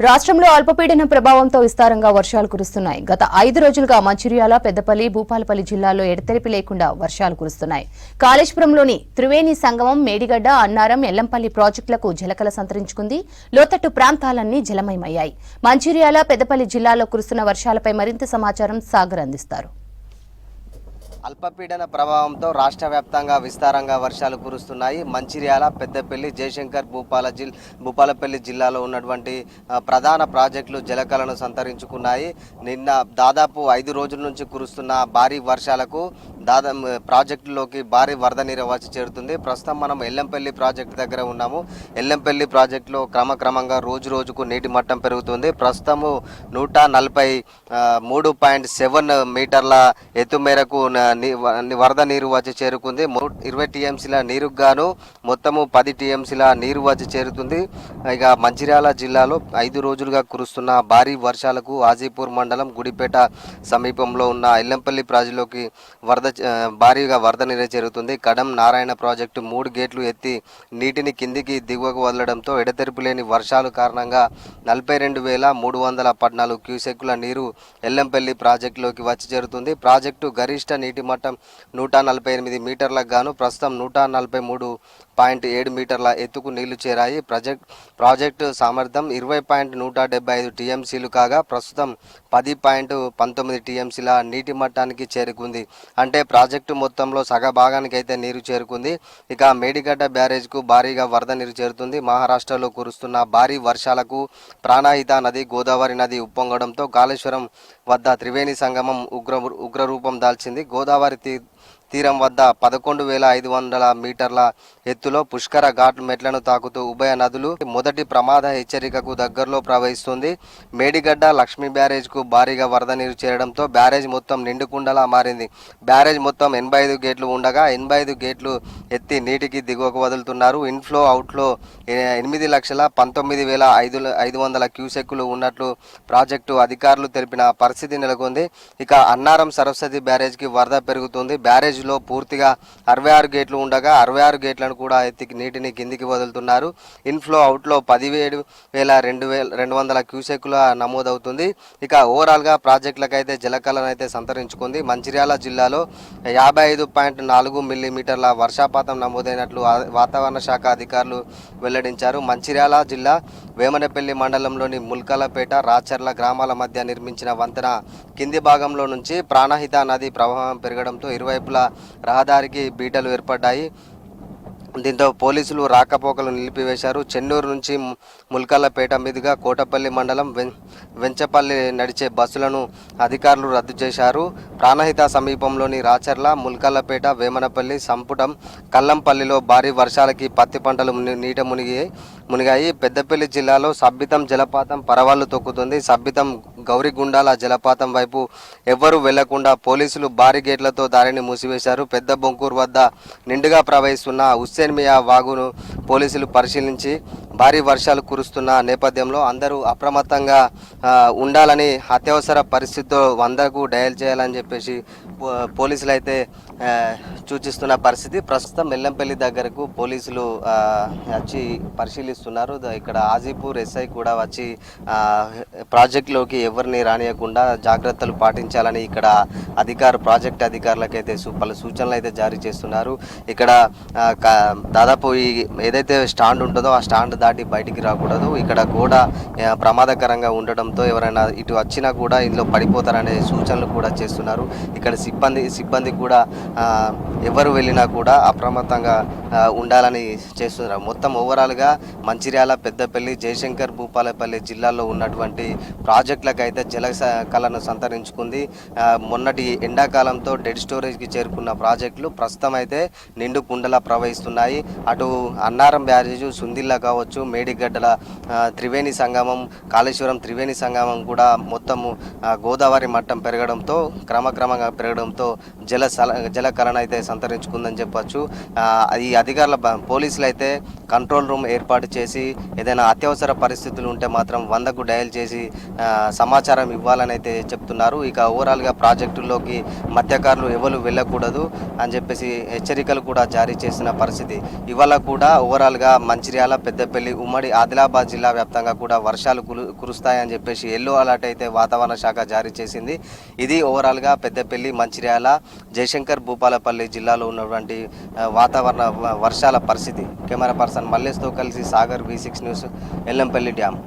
రాష్ట్రంలో అల్పపీడన ప్రభావంతో విస్తారంగా వర్షాలు కురుస్తున్నాయి. గత 5 రోజులుగా మంచిర్యాల, పెద్దపల్లి, భూపాలపల్లి జిల్లాల్లో ఎడతెరిపి లేకుండా వర్షాలు కురుస్తున్నాయి. కాళేశ్వరంలోని త్రివేణి సంగమం, మేడిగడ్డ, అన్నారం, ఎల్లంపల్లి ప్రాజెక్టులకు జలకళ సంతరించుకుంది. లోతట్టు ప్రాంతాలన్నీ జలమయమయ్యాయి. మంచిర్యాల, పెద్దపల్లి జిల్లాల్లో కురుస్తున్న వర్షాలపై మరింత సమాచారం సాగర్ అందిస్తారు. అల్పపీడన ప్రభావంతో రాష్ట్ర వ్యాప్తంగా విస్తారంగా వర్షాలు కురుస్తున్నాయి. మంచిర్యాల, పెద్దపల్లి, జయశంకర్, భూపాలపల్లి జిల్లాలో ఉన్నటువంటి ప్రధాన ప్రాజెక్టులు జలకళను సంతరించుకున్నాయి. నిన్న దాదాపు 5 రోజుల నుంచి కురుస్తున్న భారీ వర్షాలకు ప్రాజెక్టులోకి భారీ వరద నీరు వచ్చి చేరుతుంది. ప్రస్తుతం మనం ఎల్లంపల్లి ప్రాజెక్టు దగ్గర ఉన్నాము. ఎల్లంపల్లి ప్రాజెక్టులో క్రమక్రమంగా రోజుకు నీటి మట్టం పెరుగుతుంది. ప్రస్తుతము 143.7 మీటర్ల ఎత్తు మేరకు వరద నీరు వచ్చి చేరుకుంది. 20 టీఎంసీల నీరుకు గాను మొత్తము 10 టీఎంసీల నీరు వచ్చి చేరుతుంది. ఇక మంచిర్యాల జిల్లాలో 5 రోజులుగా కురుస్తున్న భారీ వర్షాలకు ఆజీపూర్ మండలం గుడిపేట సమీపంలో ఉన్న ఎల్లంపల్లి ప్రాజెక్టులోకి భారీగా వరద నీరు చేరుతుంది. కడం నారాయణ ప్రాజెక్టు 3 గేట్లు ఎత్తి నీటిని కిందికి దిగువకు వదలడంతో ఎడతెరిపి లేని వర్షాలు కారణంగా 42,314 క్యూసెక్కుల నీరు ఎల్లంపల్లి ప్రాజెక్టులోకి వచ్చి చేరుతుంది. ప్రాజెక్టు గరిష్ట నీటి మట్టం 148 మీటర్లకు గాను ప్రస్తుతం 143.7 మీటర్ల ఎత్తుకు నీళ్లు చేరాయి. ప్రాజెక్టు సామర్థ్యం 20.175 టీఎంసీలు కాగా ప్రస్తుతం 10.19 టీఎంసీల నీటి మట్టానికి చేరుకుంది. అంటే ప్రాజెక్టు మొత్తంలో సగభాగానికి అయితే నీరు చేరుకుంది. ఇక మేడిగడ్డ బ్యారేజ్కు భారీగా వరద నీరు చేరుతుంది. మహారాష్ట్రలో కురుస్తున్న భారీ వర్షాలకు ప్రాణహిత నది, గోదావరి నది ఉప్పొంగడంతో కాళేశ్వరం వద్ద త్రివేణి సంగమం ఉగ్రరూపం దాల్చింది. గోదావరి తీరం వద్ద 11,500 మీటర్ల ఎత్తులో పుష్కర ఘాట్ మెట్లను తాకుతూ ఉభయ నదులు మొదటి ప్రమాద హెచ్చరికకు దగ్గరలో ప్రవహిస్తుంది. మేడిగడ్డ లక్ష్మీ బ్యారేజ్కు భారీగా వరద నీరు చేరడంతో బ్యారేజ్ మొత్తం నిండుకుండలా మారింది. బ్యారేజ్ మొత్తం 85 గేట్లు ఉండగా 85 గేట్లు ఎత్తి నీటికి దిగువకు వదులుతున్నారు. ఇన్ఫ్లో అవుట్లో 8,19,500 క్యూసెక్కులు ఉన్నట్లు ప్రాజెక్టు అధికారులు తెలిపిన పరిస్థితి నెలకొంది. ఇక అన్నారం సరస్వతి బ్యారేజ్కి వరద పెరుగుతుంది. బ్యారేజ్లో పూర్తిగా 66 గేట్లు ఉండగా 66 గేట్లను కూడా ఎత్తి నీటిని కిందికి వదులుతున్నారు. ఇన్ఫ్లో అవుట్లో 17,200 క్యూసెక్కుల నమోదవుతుంది. ఇక ఓవరాల్గా ప్రాజెక్టులకైతే జలకళను అయితే సంతరించుకుంది. మంచిర్యాల జిల్లాలో 55.4 మిల్లీమీటర్ల వర్షపాతం నమోదైనట్లు వాతావరణ శాఖ అధికారులు వెల్లడించారు. మంచిర్యాల జిల్లా వేమనపల్లి మండలంలోని ముల్కలపేట, రాచర్ల గ్రామాల మధ్య నిర్మించిన వంతెన కింది భాగంలో నుంచి ప్రాణహిత నది ప్రవాహం పెరగడంతో ఇరువైపులా రహదారికి బీటలు ఏర్పడ్డాయి. దీంతో పోలీసులు రాకపోకలు నిలిపివేశారు. చెన్నూరు నుంచి ముల్కలపేట మీదుగా కోటపల్లి మండలం వెంచపల్లి నడిచే బస్సులను అధికారులు రద్దు చేశారు. ప్రాణహిత సమీపంలోని రాచర్ల, ముల్కలపేట, వేమనపల్లి, సంపుటం, కల్లంపల్లిలో భారీ వర్షాలకి పత్తి పంటలు నీట మునిగాయి. పెద్దపల్లి జిల్లాలో సబ్బితం జలపాతం పరవాళ్లు తొక్కుతుంది. సబ్బితం గౌరిగుండాల జలపాతం వైపు ఎవ్వరూ వెళ్లకుండా పోలీసులు భారీ గేట్లతో దారిని మూసివేశారు. పెద్ద బొంకూరు వద్ద నిండుగా ప్రవహిస్తున్న హుస్సేన్మియా వాగును పోలీసులు పరిశీలించి భారీ వర్షాలు కురుస్తున్న నేపథ్యంలో అందరూ అప్రమత్తంగా ఉండాలని, అత్యవసర పరిస్థితితో 100కు డయల్ చేయాలని చెప్పేసి పోలీసులు అయితే సూచిస్తున్న పరిస్థితి. ప్రస్తుతం ఎల్లంపల్లి దగ్గరకు పోలీసులు వచ్చి పరిశీలిస్తున్నారు. ఇక్కడ ఆజీపూర్ ఎస్ఐ కూడా వచ్చి ప్రాజెక్టులోకి ఎవరిని రానియకుండా జాగ్రత్తలు పాటించాలని ఇక్కడ ప్రాజెక్ట్ అధికారులకైతే పలు సూచనలు అయితే జారీ చేస్తున్నారు. ఇక్కడ దాదాపు ఏదైతే స్టాండ్ ఉంటుందో ఆ స్టాండ్ దాటి బయటికి రాకూడదు. ఇక్కడ గోడ ప్రమాదకరంగా ఉండడంతో ఎవరైనా ఇటు వచ్చినా కూడా ఇందులో పడిపోతారనే సూచనలు కూడా చేస్తున్నారు. ఇక్కడ సిబ్బంది కూడా ఎవరు వెళ్ళినా కూడా అప్రమత్తంగా ఉండాలని చేస్తున్నారు. మొత్తం ఓవరాల్గా మంచిర్యాల, పెద్దపల్లి, జయశంకర్, భూపాలపల్లి జిల్లాల్లో ఉన్నటువంటి ప్రాజెక్టులకు అయితే జలకళను సంతరించుకుంది. మొన్నటి ఎండాకాలంతో డెడ్ స్టోరేజ్కి చేరుకున్న ప్రాజెక్టులు ప్రస్తుతం అయితే నిండు కుండలా ప్రవహిస్తున్నాయి. అటు అన్నారం బ్యారేజు, సుందిల్లా కావచ్చు, మేడిగడ్డల త్రివేణి సంగమం, కాళేశ్వరం త్రివేణి సంగమం కూడా మొత్తము గోదావరి మట్టం పెరగడంతో క్రమక్రమంగా పెరగడంతో జలకళను అయితే సంతరించుకుందని చెప్పొచ్చు. ఈ అధికారుల పోలీసులు అయితే కంట్రోల్ రూమ్ ఏర్పాటు చేసి ఏదైనా అత్యవసర పరిస్థితులు ఉంటే మాత్రం 100కు డయల్ చేసి సమాచారం ఇవ్వాలని అయితే చెప్తున్నారు. ఇక ఓవరాల్గా ప్రాజెక్టుల్లోకి మత్స్యకారులు ఎవరు వెళ్ళకూడదు అని చెప్పేసి హెచ్చరికలు కూడా జారీ చేసిన పరిస్థితి. ఇవాళ కూడా ఓవరాల్గా మంచిర్యాల, పెద్దపల్లి పెద్దపల్లి ఉమ్మడి ఆదిలాబాద్ జిల్లా వ్యాప్తంగా కూడా వర్షాలు కురుస్తాయని చెప్పేసి ఎల్లో అలర్ట్ అయితే వాతావరణ శాఖ జారీ చేసింది. ఇది ఓవరాల్గా పెద్దపల్లి, మంచిర్యాల, జయశంకర్, భూపాలపల్లి జిల్లాలో ఉన్నటువంటి వాతావరణ వర్షాల పరిస్థితి. కెమెరా పర్సన్ మల్లేష్తో కలిసి Sagar, V6 news, Yellampalli dam.